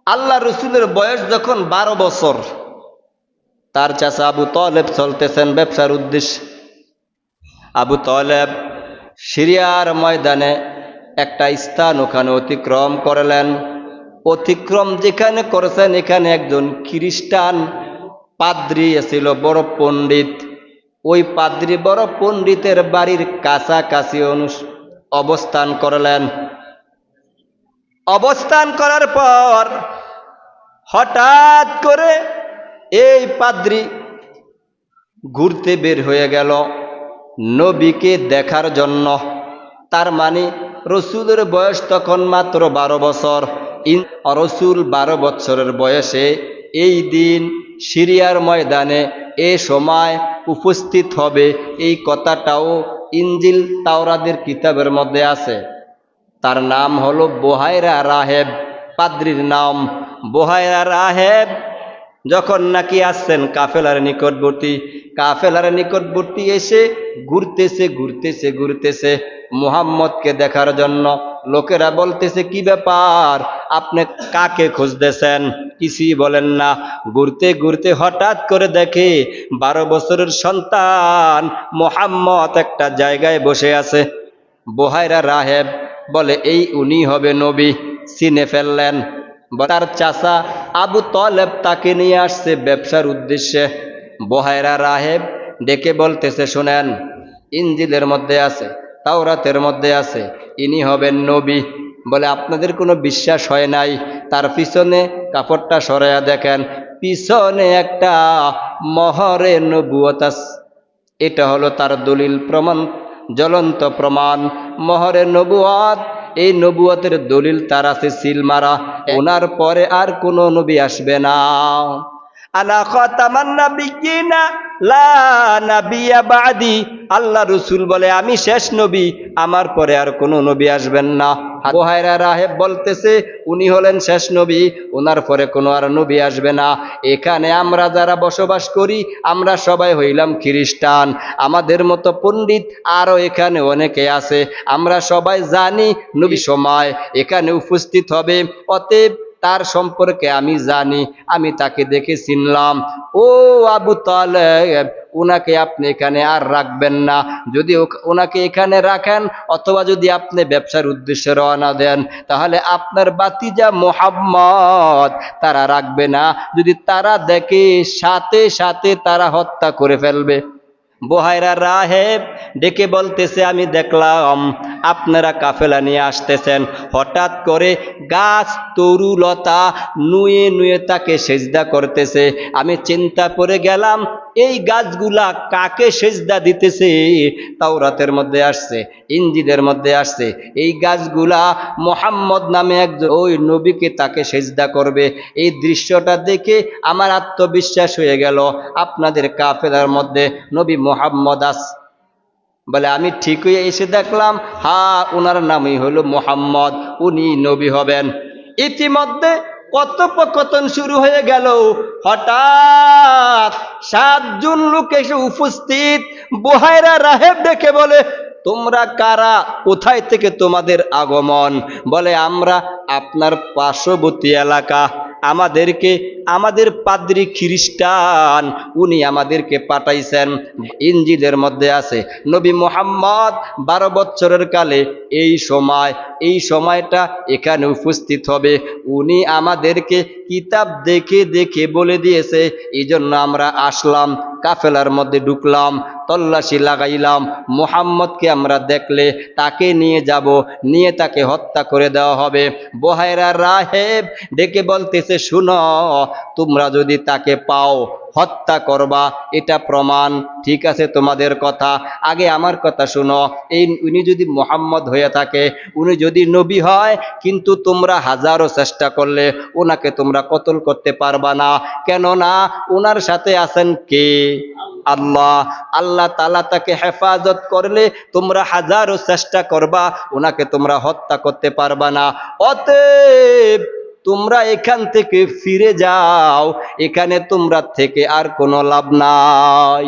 আল্লাহ রসুলের বয়স যখন 12 বছর, তার চাচা আবু তলেব চলতেছেন ব্যবসার উদ্দেশ্যে। আবু তলেব সিরিয়ার ময়দানে একটা স্থান ওখানে অতিক্রম করলেন। অতিক্রম যেখানে করেছেন, এখানে একজন খ্রিস্টান পাদ্রী ছিল, বড় পণ্ডিত। ওই পাদ্রী বড় পণ্ডিতের বাড়ির কাছাকাছি অবস্থান করলেন। অবস্থান করার পর হঠাৎ করে এই পাদ্রী ঘুরতে বের হয়ে গেল নবীকে দেখার জন্য। তার মানে রসুলের বয়স তখন মাত্র 12 বছর। রসুল 12 বছরের বয়সে এই দিন সিরিয়ার ময়দানে এ সময় উপস্থিত হবে, এই কথাটাও ইনজিল তাওরাতের কিতাবের মধ্যে আছে। তার নাম হলো বুহায়রা রাহেব, পাদ্রীর নাম বুহায়রা রাহেব। যখন নাকি আসছেন কাফেলার নিকটবর্তী এসে ঘুরতেছে মুহাম্মদকে দেখার জন্য। লোকেরা বলতেছে, কি ব্যাপার, আপনি কাকে খুঁজতেছেন? কিছুই বলেন না। ঘুরতে ঘুরতে হঠাৎ করে দেখে 12 বছরের সন্তান মুহাম্মদ একটা জায়গায় বসে আছে। বুহায়রা রাহেব বলে, এই উনি হবে নবী। চিনে ফেললেন। তার চাচা আবু তলেব তাকে নিয়ে আসছে ব্যবসার উদ্দেশ্যে। বুহায়রা রাহেব ডেকে বলতেছে, শোনেন, ইনজিলের মধ্যে আছে, তাওরাতের মধ্যে আছে, ইনি হবেন নবী। বলে, আপনাদের কোনো বিশ্বাস হয় নাই? তার পিছনে কাপড়টা সরাইয়া দেখেন, পিছনে একটা মোহরে নবুয়ত আছে। এটা হলো তার দলিল, প্রমাণ, জ্বলন্ত প্রমাণ, মোহরে নবুয়ত। এই নবুয়তের দলিল তার আছে সিল মারা। ওনার পরে আর কোনো নবী আসবে না। আনা খাতামান নাবিয়িনা লা নাবিয়্যা বাদি। আল্লাহ রসুল বলে, আমি শেষ নবী, আমার পরে আর কোনো নবী আসবেন না। বুহায়রা রাহেব বলতেছে, উনি হলেন শেষ নবী, ওনার পরে কোনো আর নবী আসবে না। এখানে আমরা যারা বসবাস করি, আমরা সবাই হইলাম খ্রিস্টান। আমাদের মতো পণ্ডিত আরও এখানে অনেকে আছে। আমরা সবাই জানি নবী সময় এখানে উপস্থিত হবে, অতএব তার সম্পর্কে আমি জানি, আমি তাকে দেখে চিনলাম। ও আবু তালেব, ওনাকে আপনি এখানে আর রাখবেন না। যদি ওনাকে এখানে রাখেন, অথবা যদি আপনি ব্যবসার উদ্দেশ্যে রওনা দেন, তাহলে আপনার বাতিজা মুহাম্মদ তারা রাখবে না। যদি তারা দেখে, সাথে সাথে তারা হত্যা করে ফেলবে। বুহায়রা রাহেব ডেকে বলতেছে, আমি দেখলাম আপনারা কাফেলা নিয়ে আসতেছেন, হঠাৎ করে গাছ তরুলতা নুয়ে নুয়ে তাকে সেজদা করতেছে। আমি চিন্তা করে গেলাম, এই গাছগুলা কাকে সেজদা দিতেছে? তাওরাতের মধ্যে আসছে, ইনজিলের মধ্যে আসছে, এই গাছগুলা মুহাম্মদ নামে একজন ওই নবীকে তাকে সেজদা করবে। এই দৃশ্যটা দেখে আমার আত্মবিশ্বাস হয়ে গেল, আপনাদের কাফেলার মধ্যে নবী মুহাম্মদ আছে। বলে, আমি ঠিকই এসে দেখলাম, হ্যাঁ, ওনার নামই হলো মুহাম্মদ, উনি নবী হবেন। ইতিমধ্যে কথোপকথন শুরু হয়ে গেল। হঠাৎ 7 জন লোক এসে উপস্থিত। বুহায়রা রাহেব ডেকে বলে, তোমরা কারা, কোথায় থেকে তোমাদের আগমন? বলে, আমরা আপনার পার্শ্ববর্তী এলাকা। আমাদের পাদ্রী খ্রিস্টান, উনি আমাদেরকে পাঠাইছেন। ইনজিলের মধ্যে আছে নবী মুহাম্মদ 12 বছরের কালে এই সময়টা এখানে উপস্থিত হবে। উনি আমাদেরকে কিতাব দেখে দেখে বলে দিয়েছে, এই জন্য আমরা আসলাম, কাফেলার মধ্যে ঢুকলাম, তল্লাশি লাগাইলাম। মুহাম্মদকে আমরা দেখলে তাকে নিয়ে যাব, নিয়ে তাকে হত্যা করে দেওয়া হবে। বুহায়রা রাহেব ডেকে বলতেছে, শুনো, তোমরা যদি তাকে পাও হত্যা করবা, এটা প্রমাণ। ঠিক আছে, তোমাদের কথা, আগে আমার কথা শুনো। উনি যদি মুহাম্মদ হয়ে থাকে, উনি যদি নবী হয়, কিন্তু তোমরা হাজারো চেষ্টা করলে ওনাকে তোমরা কতল করতে পারবা না। কেননা ওনার সাথে আছেন কে? আল্লাহ। আল্লাহ তাআলা তাকে হেফাজত করলে তোমরা হাজারো চেষ্টা করবা, ওনাকে তোমরা হত্যা করতে পারবা না। অতএব তোমরা এখান থেকে ফিরে যাও, এখানে তোমরা থেকে আর কোনো লাভ নাই।